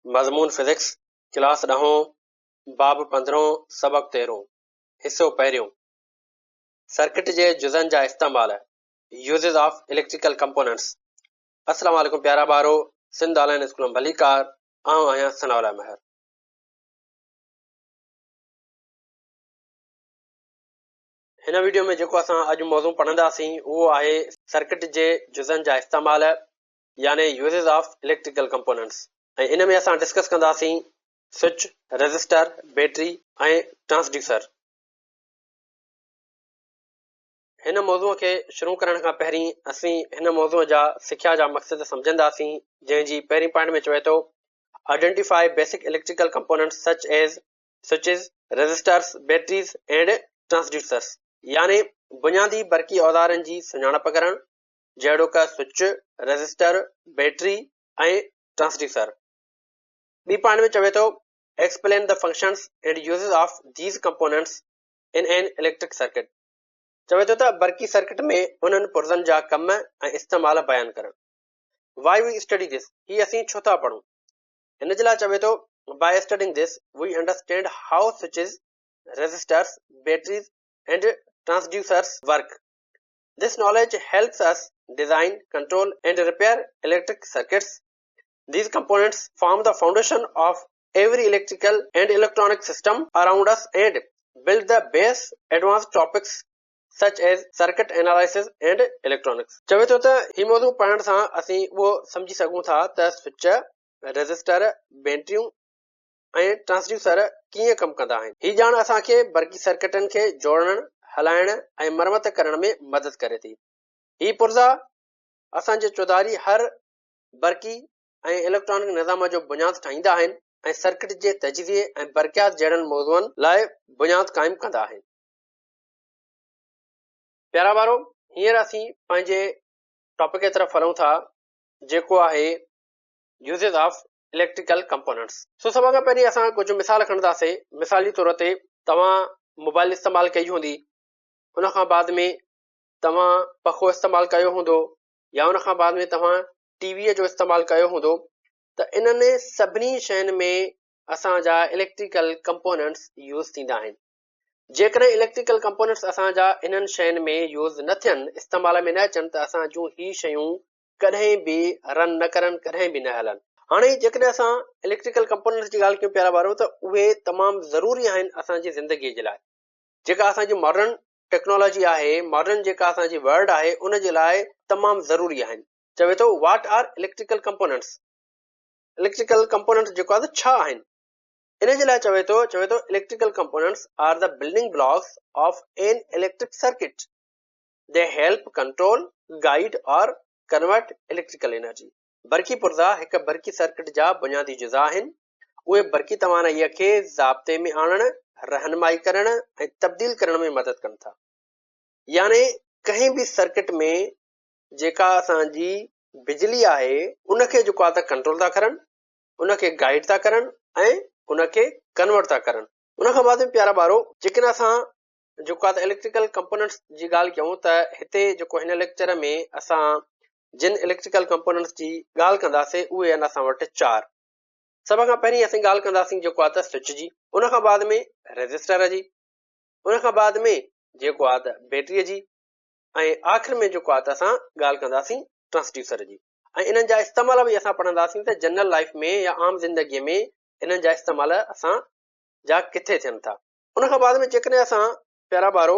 मज़मून physics class 10 बाब 15 सबक 13 हिस्सो पहिरियों सर्किट जे जुज़न जा इस्तेमाल यूज़िस ऑफ इलेक्ट्रिकल कंपोनेंट्स। अस्सलाम वालेकुम प्यारा ॿारो, सिंध ऑनलाइन स्कूल में भलीकार आऊं आहियां सनाउल्लाह महर। हिन वीडियो में जेको असां अॼु मौज़ू पढ़ंदासीं उहो आहे सर्किट जे जुज़न जा इस्तेमाल यानी यूज़िस ऑफ इलेक्ट्रिकल कंपोनेंट्स। ऐं इन में असां डिस्कस कंदासीं स्विच, रेज़िस्टर, बैटरी ऐं ट्रांसड्यूसर। हिन मौज़ूअ खे शुरू करण खां पहिरीं असीं हिन मौज़ूअ जा सिख्या जा मक़सद सम्झंदासीं, जंहिंजी पहिरीं पॉइंट में चवे थो identify basic electrical components such as switches, resistors, batteries and transducers, यानी बुनियादी बरक़ी औज़ारनि जी सुञाणप करणु जहिड़ोकि स्विच, रेज़िस्टर, बैटरी ऐं ट्रांसड्यूसर। ॿी पॉइंट में चवे थो explain the functions and uses of these components in an electric circuit. चवे थो त बरक़ी सर्किट में उन्हनि पुर्ज़नि जा कम ऐं इस्तेमाल बयानु करणु। वाई वी स्टडी दिस, ही असीं छो था पढ़ूं? हिन जे लाइ चवे थो by studying this we understand how switches, resistors, batteries and transducers work. This knowledge helps us design, control and repair electric circuits. These components form the foundation of every electrical and electronic system around us and build the base advanced topics such as circuit analysis and electronics. चवे थो त ही मौज़ू पढ़ण सां असीं उहो सम्झी सघूं था त स्विच, रेज़िस्टर, बैटरियूं ऐं ट्रांसड्यूसर कीअं कमु कंदा आहिनि। ही ॼाण असांखे बरक़ी सर्किटनि खे जोड़ण, हलाइण ऐं मरमत करण में मदद करे थी। ही पुर्ज़ा असांजे चौधारी हर बरक़ी ऐं इलेक्ट्रॉनिक निज़ाम जो बुनियाद ठाहींदा आहिनि ऐं सर्किट जे तजज़िये ऐं बरक़ियात जहिड़नि मौज़ूअनि लाइ बुनियाद क़ाइमु कंदा आहिनि। प्यारा ॿारो, हींअर असीं पंहिंजे टॉपिक जे तरफ़ हलूं था जेको आहे यूज़िस ऑफ इलेक्ट्रिकल कंपोनेंट्स। सो सभ खां पहिरीं असां कुझु मिसाल खणंदासीं। मिसाल जे तौर ते तव्हां मोबाइल इस्तेमालु कई हूंदी, उन खां बाद में तव्हां पखो इस्तेमालु कयो हूंदो या उन खां बाद में तव्हां टीवीअ जो इस्तेमालु कयो हूंदो। त इन्हनि सभिनी शयुनि में असांजा इलेक्ट्रिकल कंपोनेंट्स यूज़ थींदा आहिनि। जेकॾहिं इलेक्ट्रिकल कंपोनेंट्स असांजा इन्हनि शयुनि में यूज़ न थियनि, इस्तेमाल में न अचनि, त असां जूं ही शयूं कॾहिं बि रन न करनि, कॾहिं बि न हलनि। हाणे जेकॾहिं असां इलेक्ट्रिकल कंपोनेंट्स जी ॻाल्हि कयूं प्यारा ॿारो, त उहे तमामु ज़रूरी आहिनि असांजी ज़िंदगीअ जे लाइ। जेका असांजी मॉडर्न टेक्नोलॉजी आहे, मॉडर्न जेका असांजी वर्ल्ड आहे, उन जे लाइ तमामु ज़रूरी आहिनि। चवे थो what are electrical components. Electrical components जेको आहे छा आहिनि? इन जे लाइ चवे थो electrical components are the building blocks of an electric circuit. They help control, guide और कन्वर्ट इलेक्ट्रिकल एनर्जी. बरक़ी पुर्ज़ा हिकु बरक़ी सर्किट जा बुनियादी जुज़ा आहिनि। उहे बरक़ी तवानाईअ खे ज़ाब्ते में आणण, रहनुमाई करण ऐं तब्दील करण में मदद कनि था। यानी कंहिं बि सर्किट में जेका असांजी बिजली आहे उनखे जेको आहे त कंट्रोल था करनि, उनखे गाइड था करनि ऐं उनखे कन्वर्ट था करनि। उन खां बाद में प्यारा ॿारो, जेकॾहिं असां जेको आहे त इलेक्ट्रिकल कंपोनेंट्स जी ॻाल्हि कयूं त हिते जेको हिन लेक्चर में असां जिन इलेक्ट्रिकल कंपोनेंट्स जी ॻाल्हि कंदासीं उहे आहिनि असां वटि 4। सभ खां पहिरीं असीं ॻाल्हि कंदासीं जेको आहे त स्विच जी, उन खां बाद में रेज़िस्टर जी, उन खां बाद में जेको आहे त बैटरीअ जी ऐं आख़िर में जेको आहे त असां ॻाल्हि कंदासीं ट्रांसड्यूसर जी। ऐं इन्हनि जा इस्तेमाल बि असां पढ़ंदासीं त जनरल लाइफ में या आम ज़िंदगीअ में इन्हनि जा इस्तेमाल असां जा किथे थियनि था। उन खां बाद में जेकॾहिं असां प्यारा ॿारो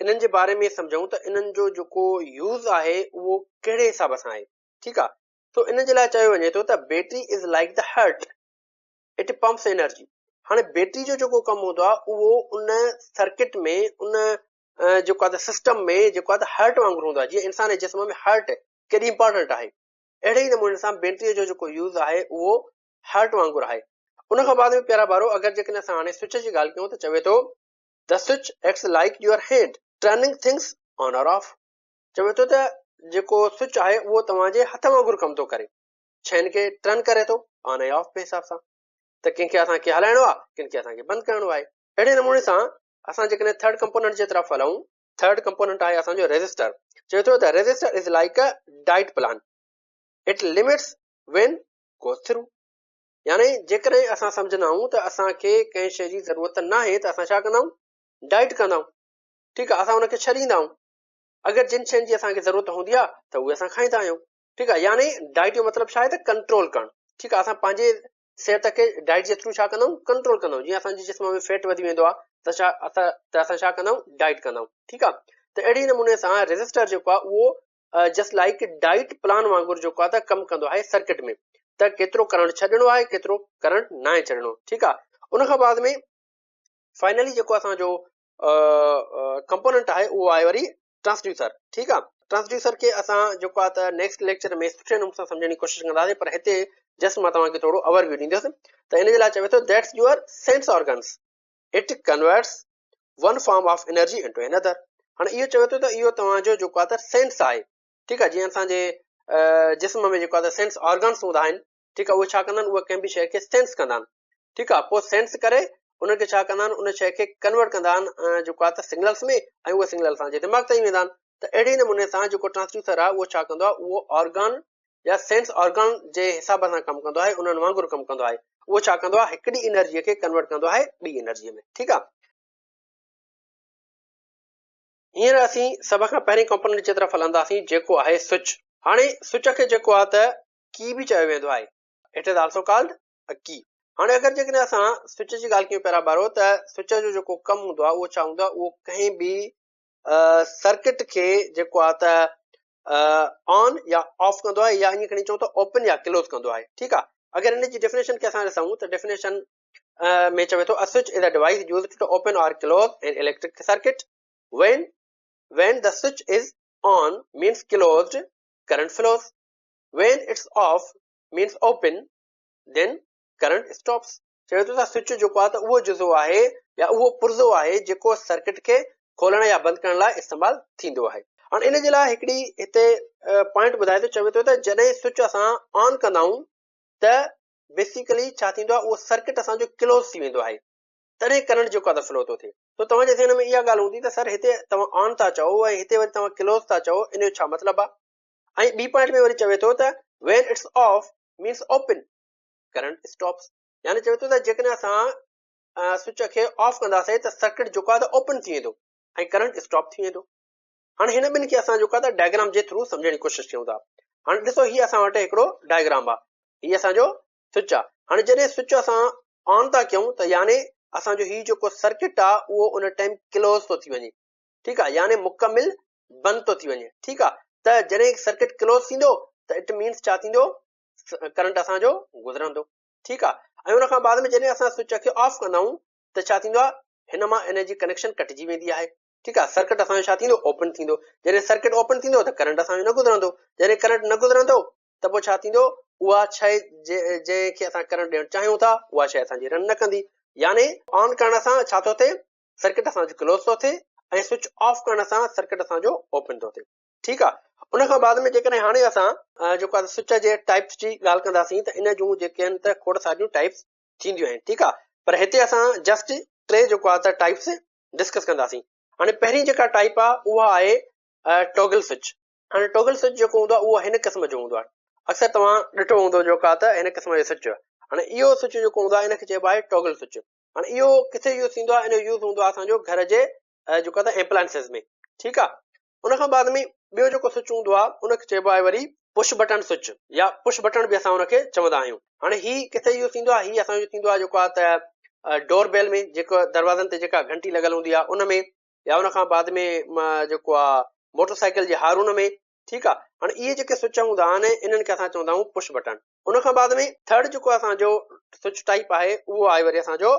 इन्हनि जे बारे में सम्झूं त इन्हनि जो जेको यूज़ आहे उहो कहिड़े हिसाब सां आहे। ठीकु आहे, तो इन जे लाइ चयो वञे थो त battery is like the heart, it pumps energy. हाणे बैटरी जो जेको कमु हूंदो आहे उहो उन सर्किट में, उन जेको आहे त सिस्टम में जेको आहे त हार्ट वांगुरु हूंदो आहे। जीअं इंसान जे जिस्म में हार्ट केॾी इंपॉर्टेंट आहे, अहिड़े ई नमूने सां बैटरीअ जो जेको यूज़ आहे उहो हार्ट वांगुरु आहे। उन खां बाद में प्यारा ॿारो अगरि जेकॾहिं असां हाणे स्विच जी ॻाल्हि कयूं त चवे थो the switch acts like your hand turning things on और ऑफ। चवे थो त जेको स्विच आहे उहो तव्हांजे हथ वांगुरु कमु थो करे, शयुनि खे टर्न करे थो ऑन ऐं ऑफ जे हिसाब सां। त कंहिंखे असांखे हलाइणो आहे, कंहिंखे असांखे बंदि करिणो आहे। अहिड़े नमूने सां असां जेकॾहिं थर्ड कंपोनेंट जे तरफ़ हलूं, थर्ड कंपोनेंट आहे असांजो रेज़िस्टर। चवे थो त resistor is like a diet plan, it limits when goes through. यानी जेकॾहिं असां सम्झंदा आहियूं त असांखे कंहिं शइ जी ज़रूरत न आहे त असां छा कंदा आहियूं, डाइट कंदा आहियूं। ठीकु आहे, असां हुनखे छॾींदा आहियूं। अगरि जिन शयुनि जी असांखे ज़रूरत हूंदी आहे त उहे असां खाईंदा आहियूं। ठीकु आहे, यानी डाइट जो मतिलबु छा आहे त कंट्रोल करणु। ठीकु आहे, असां पंहिंजे सिहत खे डाइट जे थ्रू छा कंदा आहियूं, कंट्रोल कंदा आहियूं। जीअं असांजे जिस्म में फैट वधी वेंदो आहे त असां छा कंदा आहियूं, डाइट कंदा आहियूं। ठीकु आहे, त अहिड़े नमूने सां रजिस्टर जेको आहे उहो जस्ट लाइक डाइट प्लान वांगुरु जेको आहे त कमु कंदो आहे सर्किट में, त केतिरो करंट छॾिणो आहे, केतिरो करंट न आहे छॾिणो। ठीकु आहे, उन खां बाद में फाइनली जेको असांजो कंपोनेंट आहे उहो आहे वरी ट्रांसड्यूसर। ठीकु आहे, ट्रांसड्यूसर खे असां जेको आहे त नेक्स्ट लेक्चर में सुठे नमूने सां सम्झण जी कोशिशि कंदासीं, पर हिते जस्ट मां तव्हांखे थोरो ओवरव्यू ॾींदुसि। त इन जे लाइ चवे थो that's your sense organs, it converts one form of energy into another. हाणे इहो चवे थो त इहो तव्हांजो जेको आहे त सेंस आहे। ठीकु आहे, जीअं असांजे जिस्म में जेको आहे त सेंस ऑर्गन्स हूंदा आहिनि। ठीकु आहे, उहे छा कंदा आहिनि, उहे कंहिं बि शइ खे सेंस कंदा आहिनि। ठीकु आहे, पोइ सेंस करे उनखे छा कंदा आहिनि, उन शइ खे कन्वर्ट कंदा आहिनि जेको आहे त सिग्नल्स में, ऐं उहे सिग्नल असांजे दिमाग़ ताईं वेंदा आहिनि। त अहिड़े नमूने सां जेको ट्रांसड्यूसर आहे उहो छा कंदो आहे, उहो ऑर्गन या सेंस ऑर्गन जे हिसाब सां कमु कंदो आहे, उन्हनि वांगुरु कमु कंदो आहे। उहो छा कंदो आहे, हिकिड़ी एनर्जीअ खे कन्वर्ट कंदो आहे ॿी एनर्जीअ में। ठीकु आहे, हींअर असीं सभ खां पहिरीं कंपोनेंट जे तरफ़ हलंदासीं जेको आहे स्विच। हाणे स्विच खे जेको आहे त की बि चयो वेंदो आहे, it is also called a की। हाणे अगरि जेकॾहिं असां स्विच जी ॻाल्हि कयूं पहिरियां बारो, त स्विच जो जेको कमु हूंदो आहे उहो छा हूंदो आहे, उहो कंहिं बि सर्किट खे जेको आहे त ऑन या ऑफ कंदो आहे, या ईअं खणी चऊं त ओपन या क्लोज कंदो आहे। ठीकु आहे, अगरि हिन जी डेफिनेशन खे असां ॾिसूं त डेफिनेशन में चवे थो, a switch is a device used to open or close an electric circuit. When the switch is on means closed, current flows. When it's off means open, then current stops. चवे थो त switch जेको आहे त उहो जुज़ो आहे या उहो पुर्ज़ो आहे जेको सर्किट खे खोलण या बंदि करण लाइ इस्तेमालु थींदो आहे। हाणे इन जे लाइ हिकिड़ी हिते पॉइंट ॿुधाए थो, चवे थो त जॾहिं स्विच असां ऑन कंदा आहियूं त बेसिकली छा थींदो आहे, उहो सर्किट असांजो क्लोज थी वेंदो आहे, तॾहिं करंट जेको आहे त फ्लो थो थिए। त तव्हांजे ज़हन में इहा ॻाल्हि हूंदी त सर हिते तव्हां ऑन था चओ ऐं हिते वरी तव्हां क्लोज था चओ, इन जो छा मतिलबु आहे। ऐं ॿी पॉइंट में वरी चवे थो त when it's off means open, current stops. यानी चवे थो त जेकॾहिं असां स्विच खे ऑफ कंदासीं त सर्किट जेको आहे त ओपन थी वेंदो ऐं करंट स्टॉप थी वेंदो। हाणे हिन ॿिनि खे असां जेको आहे त डायग्राम जे थ्रू सम्झण जी कोशिशि कयूं था। हाणे ॾिसो, हीअ असां वटि हिकिड़ो डायग्राम आहे, हीअ असांजो स्विच आहे। हाणे जॾहिं स्विच असां ऑन था कयूं त यानी असांजो हीउ जेको सर्किट आहे उहो उन टाइम क्लोज थो थी वञे। ठीकु आहे, यानी मुकमिल बंदि थो थी वञे। ठीकु आहे, त जॾहिं सर्किट क्लोज थींदो त इट मीन्स छा थींदो, करंट असांजो गुज़रंदो। ठीकु आहे, ऐं उन खां बाद में जॾहिं असां स्विच खे ऑफ कंदा आहियूं त छा थींदो आहे, हिन मां इन जी कनेक्शन कटिजी वेंदी आहे। ठीकु आहे, सर्किट असांजो छा थींदो, ओपन थींदो। जॾहिं सर्किट ओपन थींदो त करंट असांजो न गुज़रंदो। जॾहिं करंट न गुज़रंदो त पोइ छा थींदो, उहा शइ जंहिंखे असां करंट ॾियणु चाहियूं था उहा शइ असांजी रन न कंदी। यानी ऑन करण सां छा थो थिए, सर्किट असांजो क्लोज थो थिए, ऐं स्विच ऑफ करण सां सर्किट असांजो ओपन थो थिए। ठीकु आहे, उन खां बाद में जेकॾहिं हाणे असां जेको आहे स्विच जे टाइप्स जी ॻाल्हि कंदासीं त इन जूं जेके आहिनि त खोड़ सारियूं टाइप्स थींदियूं आहिनि। ठीकु आहे, पर हिते असां जस्ट टे जेको आहे त टाइप्स डिस्कस कंदासीं। हाणे पहिरीं जेका टाइप आहे उहा आहे टॉगल स्विच। हाणे टॉगल स्विच जेको हूंदो आहे उहो हिन क़िस्म जो हूंदो आहे। अक्सर तव्हां ॾिठो हूंदो जेको आहे त हिन क़िस्म जो स्विच। हाणे इहो स्विच जेको हूंदो आहे इनखे चइबो आहे टॉगल स्विच। हाणे इहो किथे यूज़ थींदो आहे, इन जो यूज़ हूंदो आहे असांजो घर जे जेको आहे त एप्लायंसिस में। ठीकु आहे, उन खां बाद में ॿियो जेको स्विच हूंदो आहे उनखे चइबो आहे वरी पुश बटन स्विच, या पुश बटन बि असां हुनखे चवंदा आहियूं। हाणे हीउ किथे यूज़ थींदो आहे, हीउ असांजो थींदो आहे जेको आहे त डोर बेल में, जेको दरवाज़नि ते जेका घंटी लॻल हूंदी आहे उन में, या उन खां बाद में जेको आहे मोटरसाइकिल जे हारून में। ठीकु आहे, हाणे इहे जेके स्विच हूंदा आहिनि इन्हनि खे असां चवंदा आहियूं पुश बटन। उन खां बाद में थर्ड जेको असांजो स्विच टाइप आहे उहो आहे वरी असांजो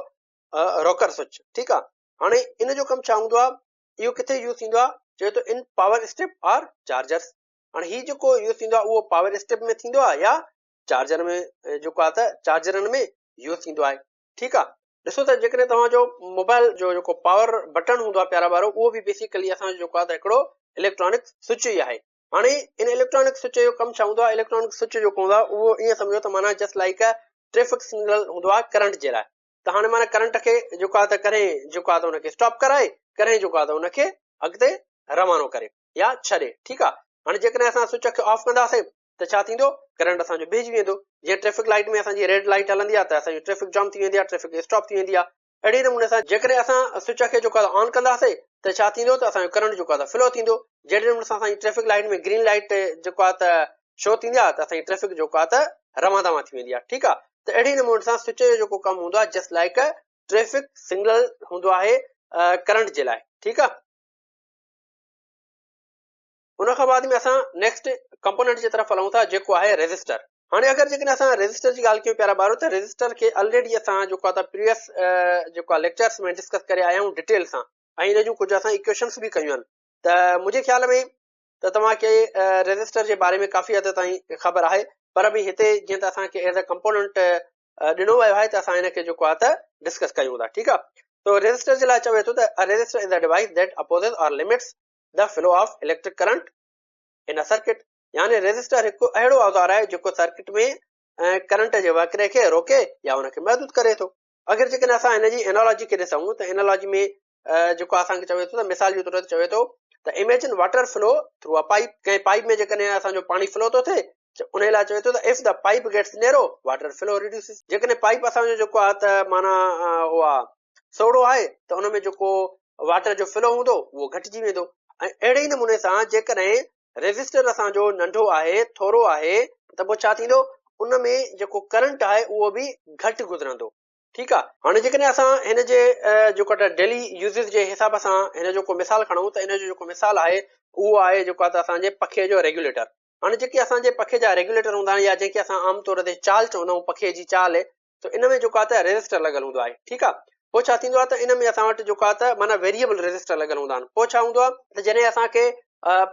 रॉकर स्विच। ठीकु आहे, हाणे इन जो कमु छा हूंदो आहे, इहो किथे यूज़ थींदो आहे, चए थो इन पावर स्ट्रिप और चार्जर्स। हाणे हीउ जेको यूज़ थींदो आहे उहो पावर स्ट्रिप में थींदो आहे या चार्जर में जेको आहे त चार्जरनि में यूज़ थींदो आहे। ठीकु आहे, ॾिसो त जेकॾहिं तव्हांजो मोबाइल जो जेको पावर बटन हूंदो आहे प्यारा वारो, उहो बि बेसिकली असांजो जेको आहे त हिकिड़ो इलेक्ट्रॉनिक स्विच ई आहे। हाणे इन इलेक्ट्रॉनिक स्विच जो कमु छा हूंदो आहे, इलेक्ट्रॉनिक स्विच जेको हूंदो आहे उहो ईअं सम्झो त माना जस्ट लाइक ट्रैफिक सिग्नल हूंदो आहे करंट जे लाइ। त हाणे माना करंट खे जेको आहे त कॾहिं जेको आहे त हुनखे स्टॉप कराए, कॾहिं जेको आहे त हुनखे अॻिते रवानो करे या छॾे। ठीकु आहे, हाणे जेकॾहिं असां स्विच खे ऑफ कंदासीं त छा थींदो, करंट असांजो भेजी वेंदो। जीअं ट्रैफिक लाइट में असांजी रेड लाइट हलंदी आहे त असांजी ट्रैफिक जाम थी वेंदी आहे, ट्रैफिक स्टॉप थी वेंदी आहे। अहिड़े नमूने सां जेकॾहिं असां स्विच खे जेको आहे ऑन कंदासीं त छा थींदो, त असांजो करंट जेको आहे फ्लो थींदो। जहिड़े नमूने सां असांजी ट्रैफिक लाइट में ग्रीन लाइट जेको आहे त शो थींदी आहे त असांजी ट्रैफिक जेको आहे त रवां दवां थी वेंदी आहे। ठीकु आहे, त अहिड़े नमूने सां स्विच जो जेको कमु हूंदो आहे जस्ट लाइक ट्रैफिक सिग्नल हूंदो आहे करंट जे लाइ। ठीकु आहे, उन खां बाद में असां नेक्स्ट कंपोनेंट जे तरफ़ हलूं था जेको आहे रेजिस्टर। हाणे अगरि जेकॾहिं असां रेजिस्टर जी ॻाल्हि कयूं प्यारा ॿारो, त रेजिस्टर खे ऑलरेडी असां जेको आहे प्रीवियस जेको आहे लेक्चर्स में डिस्कस करे आया आहियूं डिटेल सां, ऐं हिन जूं कुझु असां इक्वेशन्स बि कयूं आहिनि। त मुंहिंजे ख़्याल में त तव्हांखे रेजिस्टर जे बारे में काफ़ी हद ताईं ख़बर आहे, पर बि हिते जीअं त असांखे एज़ अ कंपोनेंट ॾिनो वियो आहे त असां हिनखे जेको आहे त डिस्कस कयूं था। ठीकु आहे, त रेजिस्टर जे लाइ चवे थो त resistor is a device that opposes or limits the flow of electric current in a circuit. यानी रेजिस्टर हिकु अहिड़ो औज़ार आहे जेको सर्किट में करंट जे वकिरे खे रोके या उनखे महदूद करे थो। अगरि जेकॾहिं असां हिन जी एनोलॉजी खे ॾिसूं त एनोलॉजी में जेको असांखे चवे थो त मिसाल जे तौर ते चवे थो त imagine water flow through a pipe. कंहिं पाइप में जेकॾहिं असांजो पाणी फ्लो थो थिए, उन लाइ चवे थो त if the pipe gets narrow water flow reduces. जेकॾहिं पाइप असांजो जेको आहे त माना उहो आहे सोड़ो आहे त उन में जेको वाटर जो फ्लो हूंदो उहो घटिजी वेंदो। ऐं अहिड़े ई नमूने सां जेकॾहिं रेजिस्टर असांजो नंढो आहे, थोरो आहे, त पोइ छा थींदो, उन में जेको करंट आहे उहो बि घटि गुज़रंदो। ठीकु आहे, हाणे जेकॾहिं असां हिन जे जेको आहे डेली यूज़िस जे हिसाब सां हिन जो को मिसाल खणूं त हिन जो जेको मिसाल आहे उहो आहे जेको आहे त असांजे पखे जो रेगुलेटर। हाणे जेके असांजे पखे जा रेगुलेटर हूंदा आहिनि या जेके असां आम तौर ते चाल चवंदा आहियूं, पखे जी चाल, त इन में जेको आहे त रेजिस्टर लॻल हूंदो आहे। ठीकु आहे, पोइ छा थींदो आहे त इन में असां वटि जेको आहे त माना वेरिएबल रेजिस्टर लॻल हूंदा आहिनि। पोइ छा हूंदो आहे त जॾहिं असांखे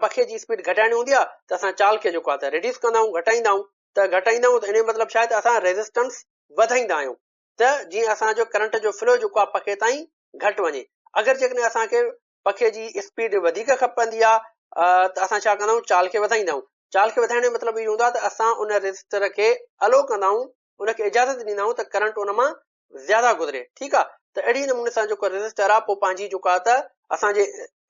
पखे जी स्पीड घटाइणी हूंदी आहे त असां चाल खे जेको आहे त रिड्यूस कंदा आहियूं, घटाईंदा आहियूं। त घटाईंदा आहियूं त इन जो मतिलबु छा आहे त असां रेजिस्टेंस वधाईंदा आहियूं, त जीअं असांजो करंट जो फ्लो जेको आहे पखे ताईं घटि वञे। अगरि जेकॾहिं असांखे पखे जी स्पीड वधीक खपंदी आहे त असां छा कंदा आहियूं, चाल खे वधाईंदा आहियूं। चाल खे वधाइण जो मतिलबु इहो हूंदो आहे त असां उन रेजिस्टर खे अलो कंदा आहियूं, उनखे इजाज़त ॾींदा आहियूं त करंट उन मां ज़्यादा गुज़रे। ठीकु आहे, त अहिड़ी नमूने सां जेको रेजिस्टर आहे पोइ पंहिंजी जेको आहे त असांजे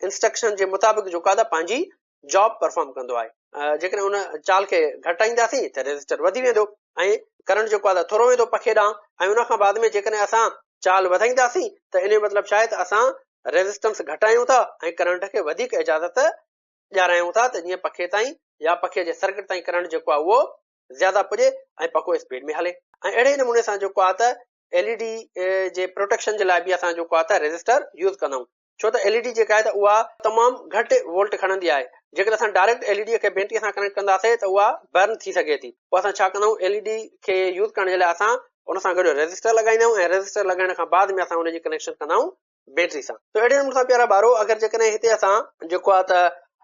इंस्ट्रक्शन जे मुताबिक़ जेको आहे त पंहिंजी जॉब परफॉर्म कंदो आहे। जेकॾहिं उन चाल खे घटाईंदासीं त रेजिस्टर वधी वेंदो ऐं करंट जेको आहे त थोरो वेंदो पखे ॾांहुं, ऐं उन खां बाद में जेकॾहिं असां चाल वधाईंदासीं त इन जो मतिलबु छा आहे त असां रेजिस्टेंस घटायूं था ऐं करंट खे वधीक इजाज़त ॾियारायूं था, त जीअं पखे ताईं या पखे जे सर्किट ताईं करंट जेको आहे उहो ज़्यादा पुॼे ऐं पको स्पीड में हले। ऐं अहिड़े नमूने सां जेको आहे त एलईडी जे प्रोटेक्शन जे लाइ बि असां जेको आहे त रेजिस्टर यूज़ कंदा आहियूं। छो त एलईडी जेका आहे त उहा तमामु घटि वोल्ट खणंदी आहे। जेकॾहिं असां डायरेक्ट एलईडी खे बैटरीअ सां कनेक्ट कंदासीं त उहा बर्न थी सघे थी। पोइ असां छा कंदा आहियूं, एलईडी खे यूज़ करण जे लाइ असां उन सां गॾु रेजिस्टर लॻाईंदा आहियूं ऐं रेजिस्टर लॻाइण खां बाद में असां उनजी कनेक्शन कंदा आहियूं बैटरी सां। त अहिड़े नमूने सां प्यारा ॿारो, अगरि जेकॾहिं हिते असां जेको आहे त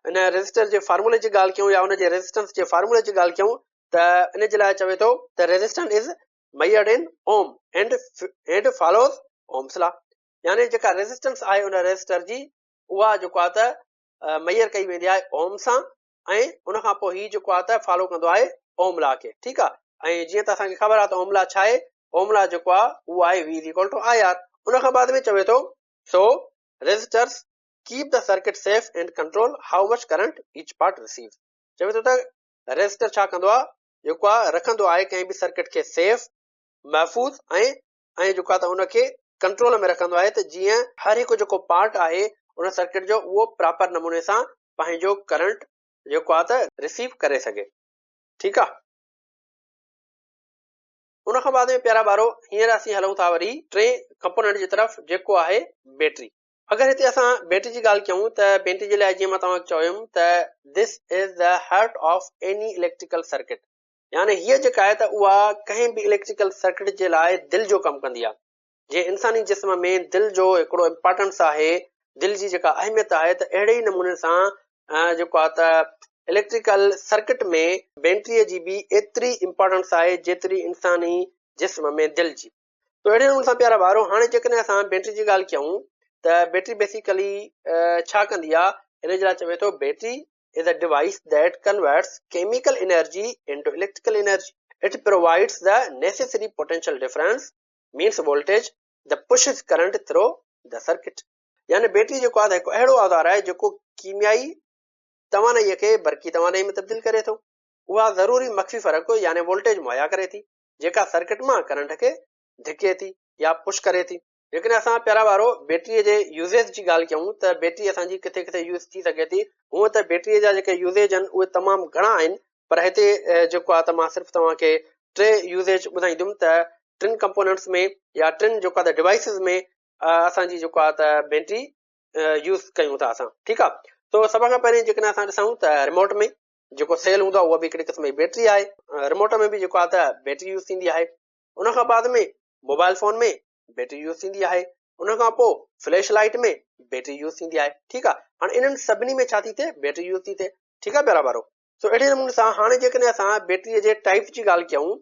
इन रेजिस्टर जे फार्मूले जी ॻाल्हि कयूं या उनजे रेजिस्टेंस जे फार्मूले जी ॻाल्हि कयूं त इन जे लाइ चवे थो त resistance is measured in ohm and follows ohms law। यानी जेका रेजिस्टेंस आहे उन रेजिस्टर जी उहा जेको आहे त मेजर कई वेंदी आहे ओम सां, ऐं उन खां पोइ हीउ जेको आहे त फॉलो कंदो आहे ओम लॉ खे। ठीकु आहे, ऐं जीअं त असांखे ख़बर आहे त ओम लॉ छा आहे, ओम लॉ जेको आहे उहो आहे V = IR। उन खां बाद में चवे थो so resistors keep the circuit safe and control how much current each part receive. चवे थो त रेजिस्टर छा कंदो आहे, जेको आहे रखंदो आहे कंहिं बि सर्किट खे सेफ, महफ़ूज़ ऐं जेको आहे त उनखे कंट्रोल में रखंदो आहे, त जीअं हर हिकु जेको पार्ट आहे उन सर्किट जो उहो प्रॉपर नमूने सां पंहिंजो करंट जेको आहे त रिसीव करे सघे। ठीकु आहे, उन खां बाद में प्यारा ॿारो हींअर असीं हलूं था वरी टे कंपोनेंट जी तरफ़ जेको आहे बैटरी। अगरि हिते असां बैटरी जी ॻाल्हि कयूं त बैटरी जे लाइ जीअं मां तव्हांखे चयुमि त this is the heart of any electrical circuit. यानी हीअ जेका आहे त उहा कंहिं बि इलेक्ट्रिकल सर्किट जे लाइ दिलि जो कमु कंदी आहे। जीअं इंसानी जिस्म में दिलि जो हिकिड़ो इम्पोर्टेंस आहे, दिलि जी जेका अहमियत आहे, त अहिड़े ई नमूने सां जेको आहे त इलेक्ट्रिकल सर्किट में बैटरीअ जी बि एतिरी इम्पोर्टेंस आहे जेतिरी इंसानी जिस्म में दिलि जी। त अहिड़े नमूने सां प्यारा ॿारो, हाणे जेकॾहिं असां बैटरी जी ॻाल्हि कयूं त बैटरी बेसिकली छा कंदी आहे, हिन जे लाइ चवे थो battery is a device that converts chemical energy into electrical energy. It provides the necessary potential difference, means voltage, that pushes current through the circuit. यानी बैटरी जेको आहे हिकु अहिड़ो औज़ार आहे जेको कीमियाई तवानाईअ खे बरक़ी तवानाई में तब्दील करे थो। उहा ज़रूरी मख्फ़ी फ़र्क़ु यानी वोल्टेज मुहैया करे थी, जेका सर्किट मां करंट खे धिके थी या पुश करे थी। लेकिन असां प्यारा वारो बैटरीअ जे यूज़ेज जी ॻाल्हि कयूं त बैटरी असांजी किथे किथे यूज़ थी सघे थी। हूअं त बैटरीअ जा जेके यूज़ेज आहिनि उहे तमामु घणा आहिनि, पर हिते जेको आहे त मां सिर्फ़ु तव्हांखे 3 यूज़ेज ॿुधाईंदुमि त 3 कंपोनेंट्स में या 3 जेको आहे त डिवाइसिस में असांजी जेको आहे त बैटरी यूज़ कयूं था असां। ठीकु आहे। तो सभ खां पहिरीं जेकॾहिं असां ॾिसूं त रिमोट में जेको सेल हूंदो आहे उहा बि हिकिड़ी क़िस्म जी बैटरी आहे। रिमोट में बि जेको आहे त बैटरी यूज़ थींदी आहे। उन खां बाद में मोबाइल फ़ोन में बैटरी यूज़ थींदी आहे। उन खां पोइ फ्लैश लाइट में बैटरी यूज़ थींदी आहे। ठीकु आहे। हाणे इन्हनि सभिनी में छा थी थिए, बैटरी यूज़ थी थिए। ठीकु आहे प्यारा वारो। सो अहिड़े नमूने सां हाणे जेकॾहिं असां बैटरीअ जे टाइप जी ॻाल्हि कयूं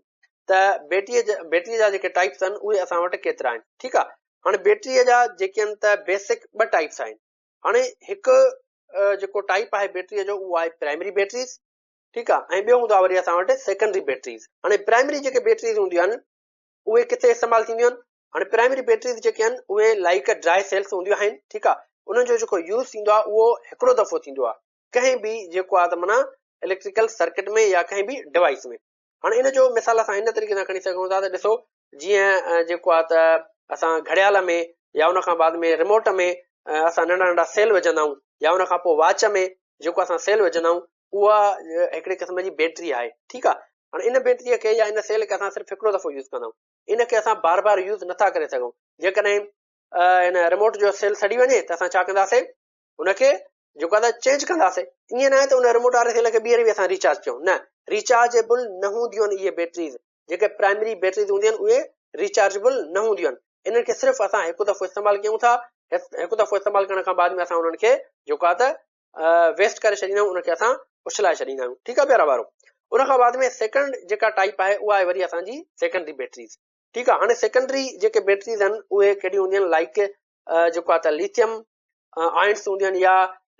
त बैटरीअ जा जेके टाइप्स आहिनि उहे असां वटि केतिरा आहिनि। ठीकु आहे। हाणे बैटरीअ जा जेके आहिनि त बेसिक 2 टाइप्स आहिनि। हाणे हिकु जेको टाइप आहे बैटरीअ जो उहो आहे प्राइमरी बैटरीज़। ठीकु आहे। ऐं ॿियो हूंदो आहे वरी असां वटि सेकेंडरी बैटरीज़। हाणे प्राइमरी जेके बैटरीज़ हूंदियूं आहिनि उहे किथे इस्तेमालु थींदियूं आहिनि। हाणे प्राइमरी बैटरीज़ जेके आहिनि उहे लाइक ड्राई सेल्स हूंदियूं आहिनि। ठीकु आहे। उन्हनि जो जेको यूज़ थींदो आहे उहो हिकिड़ो दफ़ो थींदो आहे कंहिं बि जेको आहे त माना इलेक्ट्रिकल सर्किट में या कंहिं बि डिवाइस में। हाणे इन जो मिसाल असां इन तरीक़े सां खणी सघूं था त ॾिसो, जीअं जेको आहे त असां घड़ियाल में या उन खां बाद में रिमोट में असां नंढा नंढा सेल विझंदा आहियूं, या उन खां पोइ वॉच में जेको असां सेल विझंदा आहियूं उहा हिकिड़े क़िस्म जी बैटरी आहे। ठीकु आहे। हाणे इन बैटरीअ खे या इन सेल खे असां सिर्फ़ु हिकिड़ो दफ़ो यूज़ कंदा आहियूं। इन खे असां बार बार यूज़ नथा करे सघूं। जेकॾहिं हिन रिमोट जो सेल सड़ी वञे त असां छा कंदासीं, उनखे जेको आहे त चेंज कंदासीं। ईअं न आहे त उन रिमोट वारे सेल खे ॿीहर बि असां रिचार्ज कयूं, न, रिचार्जेबल न हूंदियूं आहिनि इहे बैटरीज़। जेके प्राइमरी बैटरीज़ हूंदियूं आहिनि उहे रिचार्जेबल न हूंदियूं आहिनि। इन्हनि खे सिर्फ़ु असां हिकु दफ़ो इस्तेमालु कयूं था। हिकु दफ़ो इस्तेमालु करण खां बाद में असां उन्हनि खे जेको आहे त वेस्ट करे छॾींदा आहियूं, उनखे असां उछलाए छॾींदा आहियूं। ठीकु आहे प्यारा वारो। उन खां बाद में सेकेंड जेका टाइप आहे उहा आहे वरी असांजी सेकेंडरी बैटरीज़। ठीकु आहे। हाणे सेकेंडरी जेके बैटरीज़ आहिनि उहे कहिड़ियूं हूंदियूं आहिनि, लाइक जेको आहे त लिथियम आयन्स हूंदियूं आहिनि या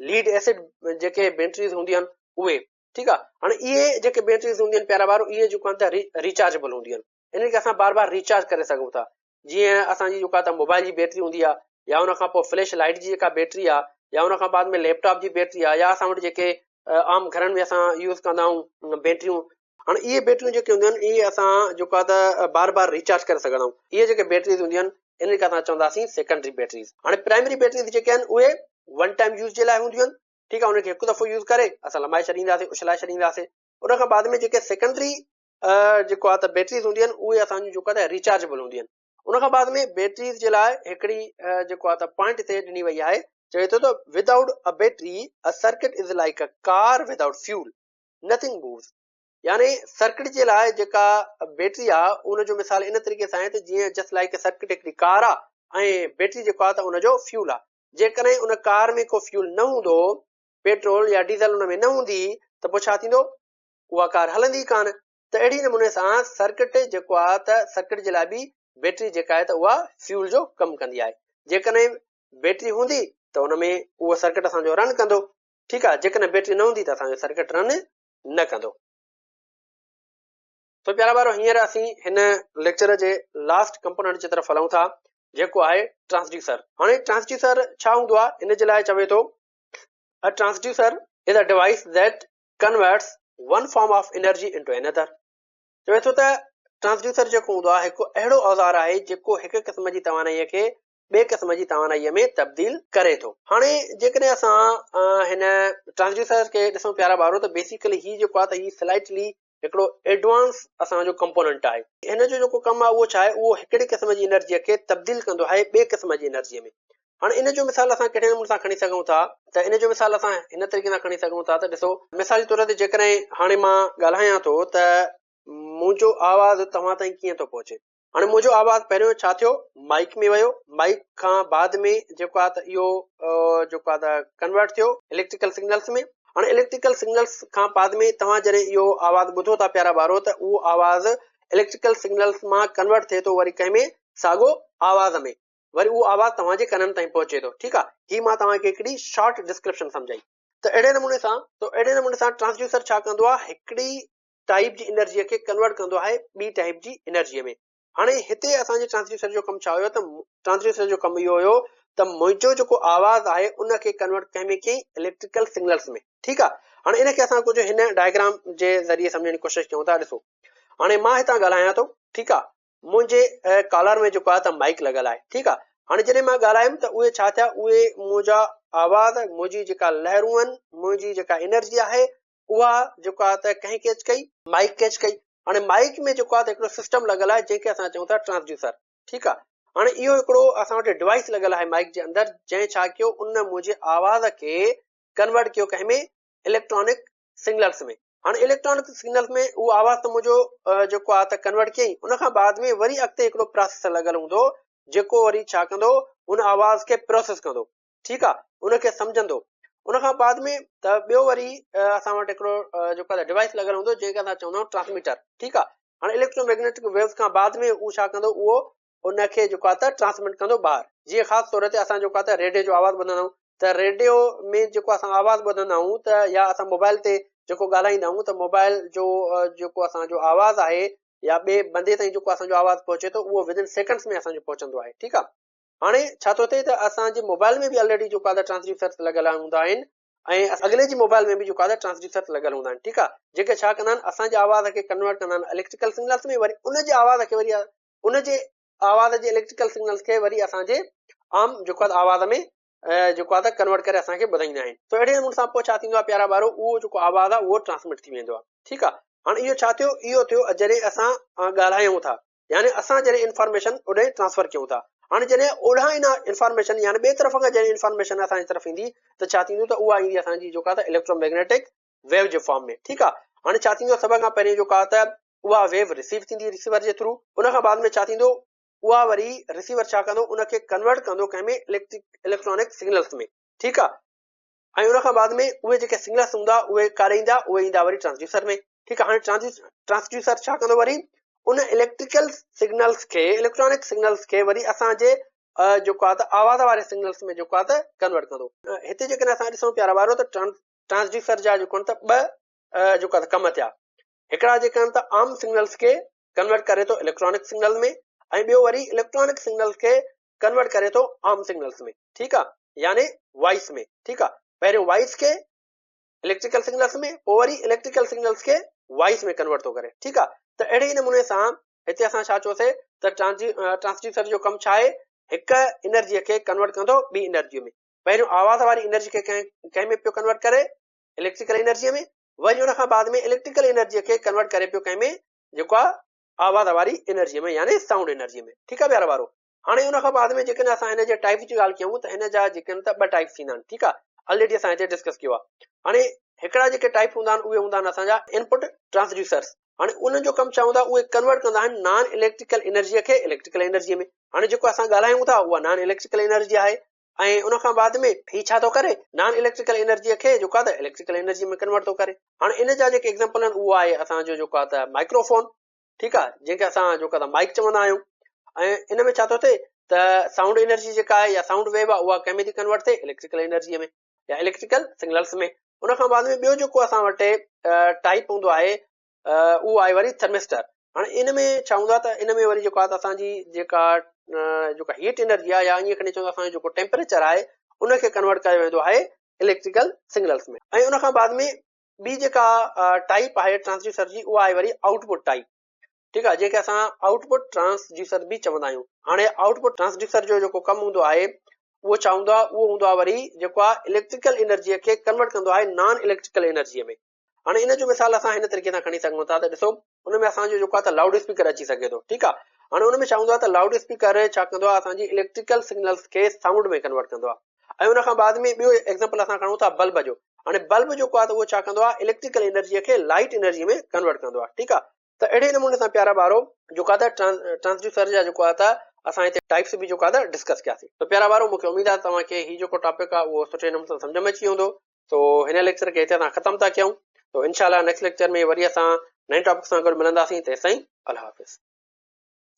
लीड एसिड जेके बैटरीज़ हूंदियूं आहिनि उहे। ठीकु आहे। हाणे इहे जेके बैटरीज़ हूंदियूं आहिनि प्यारा वारो, इहे जेको आहे त रिचार्जेबल हूंदियूं आहिनि। इन्हनि खे असां बार बार रिचार्ज करे सघूं था। जीअं असांजी जेको आहे त मोबाइल जी बैटरी हूंदी आहे, या उन खां पोइ फ्लैश लाइट जी जेका बैटरी आहे, या उन खां बाद में लैपटॉप जी बैटरी आहे, या असां वटि जेके आम घरनि में असां यूज़ कंदा आहियूं बैटरियूं। हाणे इहे बैटरियूं जेके हूंदियूं आहिनि इहे असां जेको आहे त बार बार रिचार्ज करे सघंदा आहियूं। इहे जेके बैटरीज़ हूंदियूं आहिनि इन्हनि खे असां चवंदासीं सेकेंडरी बैटरीज़। हाणे प्राइमरी बैटरीज़ जेके आहिनि उहे 1 टाइम यूज़ जे लाइ हूंदियूं आहिनि। ठीकु आहे। उनखे हिकु दफ़ो यूज़ करे असां लमाए छॾींदासीं, उछलाए छॾींदासीं। उन खां बाद में जेके सेकेंडरी जेको आहे त बैटरीज़ हूंदियूं आहिनि उहे असांजी जेको आहे त रिचार्जेबल हूंदियूं आहिनि। उन खां बाद में बैटरीज़ जे लाइ हिकिड़ी जेको आहे त पॉइंट हिते ॾिनी वई आहे, चए थो त without a battery a circuit is like a car without fuel, nothing moves. यानी सर्किट जे लाइ जेका बैटरी आहे उनजो मिसाल इन तरीक़े सां आहे त जीअं जस्ट लाइक सर्किट हिकिड़ी कार आहे ऐं बैटरी जेको आहे त उनजो फ्यूल आहे। जेकॾहिं उन कार में को फ्यूल न हूंदो, पेट्रोल या डीज़ल उन में न हूंदी, त पोइ छा थींदो, उहा कार हलंदी कान। त अहिड़ी नमूने सां सर्किट जेको आहे त सर्किट जे लाइ बि बैटरी जेका आहे त उहा फ्यूल जो कमु कंदी आहे। जेकॾहिं बैटरी हूंदी त उन में उहो सर्किट असांजो रन कंदो। ठीकु आहे। जेकॾहिं बैटरी न हूंदी त असांजो सर्किट रन न कंदो। तो प्यारा वारो, हींअर असीं हिन लेक्चर जे लास्ट कंपोनेंट जी तरफ़ हलूं था, जेको आहे ट्रांसड्यूसर। हाणे ट्रांसड्यूसर छा हूंदो आहे, इन जे लाइ चवे थो a transducer is a device that converts one form of energy into another. चवे थो त ट्रांसड्यूसर जेको हूंदो आहे हिकु अहिड़ो औज़ार आहे जेको हिकु क़िस्म जी तवानाईअ खे ॿिए क़िस्म जी तवानाईअ में तब्दील करे थो। हाणे जेकॾहिं असां हिन ट्रांसड्यूसर खे ॾिसूं प्यारा ॿारो, त बेसिकली ही जेको आहे त ही स्लाइटली हिकिड़ो एडवांस असांजो कंपोनेंट आहे। हिन जो जेको कमु आहे उहो छा आहे, उहो हिकिड़ी क़िस्म जी एनर्जीअ खे तब्दील कंदो आहे ॿिए क़िस्म जी एनर्जीअ में। हाणे इन जो मिसाल असां कहिड़े नमूने सां खणी सघूं था, त इन जो मिसाल असां हिन तरीक़े सां खणी सघूं था त ॾिसो, मिसाल जे तौर ते जेकॾहिं हाणे मां ॻाल्हायां थो त मुंहिंजो आवाज़ तव्हां ताईं कीअं थो पहुचे। हाणे मुंहिंजो आवाज़ पहिरियों छा थियो, माइक में वियो, माइक खां बाद में जेको आहे त इहो जेको आहे त कन्वर्ट थियो इलेक्ट्रिकल सिग्नल्स में। हाणे इलेक्ट्रिकल सिग्नल्स खां बाद में तव्हां जॾहिं इहो आवाज़ ॿुधो था प्यारा ॿारो, त उहो आवाज़ इलेक्ट्रिकल सिग्नल्स मां कन्वर्ट थिए थो वरी कंहिं में साॻो आवाज़ में, वरी उहो आवाज़ तव्हांजे कननि ताईं पहुचे थो। ठीकु आहे। हीअ मां तव्हांखे हिकिड़ी शॉर्ट डिस्क्रिप्शन सम्झाई। त अहिड़े नमूने सां ट्रांसड्यूसर छा कंदो आहे, हिकिड़ी टाइप जी एनर्जीअ खे कन्वर्ट कंदो आहे ॿी टाइप जी एनर्जीअ में। हाणे हिते असांजे ट्रांसड्यूसर जो कमु छा हुयो, त ट्रांसड्यूसर जो कमु इहो हुयो त मुंहिंजो जेको आवाज़ आहे उनखे कन्वर्ट कंहिं में कयईं इलेक्ट्रिकल सिग्नल्स में। ठीकु आहे। हाणे इनखे असां कुझु हिन डायग्राम जे ज़रिए सम्झण जी कोशिशि कयूं था। ॾिसो, हाणे मां हितां ॻाल्हायां थो, ठीकु आहे, मुंहिंजे कॉलर में जेको आहे त माइक लॻल आहे, ठीकु आहे। हाणे जॾहिं मां ॻाल्हायुमि त उहे छा थिया, उहे मुंहिंजा आवाज़, मुंहिंजी जेका लहरूं आहिनि, मुंहिंजी जेका एनर्जी आहे, उहा जेको आहे त कंहिं कैच कई, माइक कैच कई। हाणे माइक में जेको आहे त हिकिड़ो सिस्टम लॻल आहे जंहिंखे असां चऊं था ट्रांसड्यूसर, ठीकु आहे। हाणे इहो हिकिड़ो असां वटि डिवाइस लॻल आहे माइक जे अंदरि, जंहिं छा कयो, उन मुंहिंजे आवाज़ खे कन्वर्ट कयो कंहिं में, इलेक्ट्रॉनिक सिग्नल्स में। हाणे इलेक्ट्रॉनिक सिग्नल्स में उहो आवाज़ त मुंहिंजो जेको आहे त कन्वर्ट कयईं, उन खां बाद में वरी अॻिते हिकिड़ो प्रोसेसर लॻल हूंदो जेको वरी छा कंदो, उन आवाज़ खे प्रोसेस कंदो, ठीकु आहे, उनखे सम्झंदो। उन खां बाद में त ॿियो वरी असां वटि हिकिड़ो जेको आहे डिवाइस लॻल हूंदो जंहिंखे असां चवंदा आहियूं ट्रांसमीटर, ठीकु आहे। हाणे इलेक्ट्रोमैग्नेटिक वेव्स खां बाद में उहो छा कंदो, उहो उनखे जेको आहे त ट्रांसमिट कंदो ॿाहिरि। जीअं ख़ासि तौर ते असां जेको आहे त रेडियो जो आवाज़ ॿुधंदा आहियूं, त रेडियो में जेको असां आवाज़ ॿुधंदा आहियूं, त या असां मोबाइल ते जेको ॻाल्हाईंदा आहियूं, त मोबाइल जो जेको असांजो आवाज़ आहे या ॿिए बंदे ताईं जेको असांजो आवाज़ पहुचे थो, उहो विदिन सेकेंड्स में असांजो पहुचंदो आहे, ठीकु आहे। हाणे छा थो थिए त असांजे मोबाइल में बि ऑलरेडी जेको आहे त ट्रांसड्यूसर्स लॻल हूंदा आहिनि, ऐं अॻिले जी मोबाइल में बि जेको आहे त ट्रांसड्यूसर्स लॻल हूंदा आहिनि, ठीकु आहे, जेके छा कंदा आहिनि, असांजे आवाज़ खे कन्वर्ट कंदा आहिनि इलेक्ट्रिकल सिग्नल्स में, वरी उनजे आवाज़ खे वरी उनजे आवाज़ जे इलेक्ट्रिकल सिग्नल्स खे वरी असांजे आम जेको आहे आवाज़ में जेको आहे त कन्वर्ट करे असांखे ॿुधाईंदा आहिनि। त अहिड़े नमूने सां पोइ छा थींदो आहे प्यारा ॿारो, उहो जेको आवाज़ आहे उहो ट्रांसमिट थी वेंदो आहे, ठीकु आहे। हाणे इहो छा थियो, इहो थियो जॾहिं असां ॻाल्हायूं था, यानी असां जॾहिं इंफॉर्मेशन ओॾे ट्रांसफर कयूं था। हाणे जॾहिं ओॾां इन इंफॉर्मेशन यानी ॿिए तरफ़ खां जॾहिं इंफॉर्मेशन असांजी तरफ़ ईंदी, त छा थींदो, त उहा ईंदी असांजी जेको आहे त इलेक्ट्रोमैग्नेटिक वेव जे फॉर्म में, ठीकु आहे। हाणे छा थींदो, सभ खां पहिरीं जेको आहे त उहा वेव रिसीव थींदी रिसीवर जे थ्रू, उन खां बाद में छा थींदो, उहा वरी रिसीवर छा कंदो, उनखे कन्वर्ट कंदो कंहिं में इलेक्ट्रॉनिक सिग्नल्स में, ठीकु आहे। ऐं उन खां बाद में उहे जेके सिग्नल्स हूंदा उहे कारे ईंदा, उहे ईंदा वरी ट्रांसड्यूसर में, ठीकु आहे। हाणे ट्रांसड्यूसर छा कंदो, वरी उन इलेक्ट्रिकल सिग्नल्स खे, इलेक्ट्रॉनिक सिग्नल्स खे वरी असांजे जेको आहे त आवाज़ वारे सिग्नल्स में जेको आहे त कन्वर्ट कंदो। हिते जेकॾहिं असां ॾिसूं प्यारा ॿारो, त ट्रांसड्यूसर जा जेको आहिनि त ॿ जेको आहे त कम थिया। हिकिड़ा जेके आहिनि त आम सिग्नल्स खे कन्वर्ट करे थो इलेक्ट्रॉनिक सिग्नल में, ऐं ॿियो वरी इलेक्ट्रॉनिक सिग्नल्स खे कन्वर्ट करे थो आम सिग्नल्स में, ठीकु आहे, यानी वॉइस में, ठीकु आहे। पहिरियों वॉइस खे इलेक्ट्रिकल सिग्नल्स में, पोइ वरी इलेक्ट्रिकल सिग्नल्स खे वॉइस में कन्वर्ट थो करे, ठीकु आहे। त अहिड़े नमूने सां हिते असां छा चयोसीं, त ट्रांसड्यूसर जो कमु छा आहे, हिकु एनर्जीअ खे कन्वर्ट कंदो ॿी एनर्जीअ में। पहिरियों आवाज़ वारी एनर्जी खे कंहिं में पियो कन्वर्ट करे, इलेक्ट्रिकल एनर्जीअ में, वरी उन खां बाद में इलेक्ट्रिकल एनर्जीअ खे कन्वर्ट करे पियो कंहिं में, जेको आहे आवाज़ वारी एनर्जीअ में, यानी साउंड एनर्जीअ में, ठीकु आहे प्यारा ॿारो। हाणे उन खां बाद में जेकॾहिं असां हिन जे टाइप जी ॻाल्हि कयूं, त हिन जा जेके आहिनि त ॿ टाइप्स थींदा आहिनि, ठीकु आहे, ऑलरेडी असां हिते डिस्कस कयो आहे। हाणे हिकिड़ा जेके टाइप हूंदा आहिनि, उहे हूंदा आहिनि असांजा इनपुट ट्रांसड्यूसर्स। हाणे उन्हनि जो कमु छा हूंदो आहे, उहे कन्वर्ट कंदा आहिनि नॉन इलेक्ट्रिकल एनर्जीअ खे इलेक्ट्रिकल एनर्जीअ में। हाणे जेको असां ॻाल्हायूं था उहा नॉन इलेक्ट्रिकल एनर्जी आहे, ऐं उन खां बाद में ही छा थो करे, नॉन इलेक्ट्रिकल एनर्जीअ खे जेको आहे त इलेक्ट्रिकल एनर्जी में कन्वर्ट थो करे। हाणे इन जा जेके एग्जाम्पल आहिनि, उहो आहे असांजो जेको आहे त माइक्रोफोन, ठीकु आहे, जंहिंखे असां जेको आहे त माइक चवंदा आहियूं। ऐं इन में छा थो थिए, त साउंड एनर्जी जेका आहे या साउंड वेव आहे, उहा कंहिं में थी कन्वर्ट थिए, इलेक्ट्रिकल एनर्जीअ में या इलेक्ट्रिकल सिग्नल्स में। उन खां बाद में ॿियो जेको असां वटि टाइप हूंदो आहे, उहो आहे वरी थर्मिस्टर। हाणे इन में छा हूंदो आहे, त इन में वरी जेको आहे त असांजी जेका हीट एनर्जी आहे, या ईअं खणी चवंदा असांजो जेको टेम्परेचर आहे, उनखे कन्वर्ट कयो वेंदो आहे इलेक्ट्रिकल सिग्नल्स में। ऐं उन खां बाद में ॿी जेका टाइप आहे ट्रांसड्यूसर जी, उहा आहे वरी आउटपुट टाइप, ठीकु आहे, जंहिंखे असां आउटपुट ट्रांसड्यूसर बि चवंदा आहियूं। हाणे आउटपुट ट्रांसड्यूसर जो जेको कमु हूंदो आहे, उहो छा हूंदो आहे, उहो हूंदो आहे वरी जेको आहे इलेक्ट्रिकल एनर्जीअ खे कन्वर्ट कंदो आहे नॉन इलेक्ट्रिकल एनर्जीअ में। हाणे इन जो मिसाल असां हिन तरीक़े सां खणी सघूं था, त ॾिसो, उन में असांजो जेको आहे त लाउड स्पीकर अची सघे थो, ठीकु आहे। हाणे उन में छा हूंदो आहे, त लाउड स्पीकर छा कंदो आहे, असांजी इलेक्ट्रिकल सिग्नल्स खे साउंड में कन्वर्ट कंदो आहे। ऐं उन खां बाद में ॿियो एग्जाम्पल असां खणूं था बल्ब जो। हाणे बल्ब जेको आहे त उहो छा कंदो आहे, इलेक्ट्रिकल एनर्जीअ खे लाइट एनर्जी में कन्वर्ट कंदो आहे, ठीकु आहे। त अहिड़े नमूने सां प्यारा ॿारो जेको आहे त ट्रांसड्यूसर जा जेको आहे त असां हिते टाइप्स बि जेको आहे त डिस्कस कयासीं। त प्यारा ॿारो, मूंखे उमेद आहे तव्हांखे ही जेको टॉपिक आहे उहो सुठे नमूने सां सम्झ में अची वेंदो। तो हिन लेक्चर खे हिते असां ख़तमु था कयूं। तो इनशाला नेक्स्ट लेक्चर में वरी असां नए टॉपिक सां गॾु मिलंदासीं। तेसिताईं अल्लाह हाफ़िज़।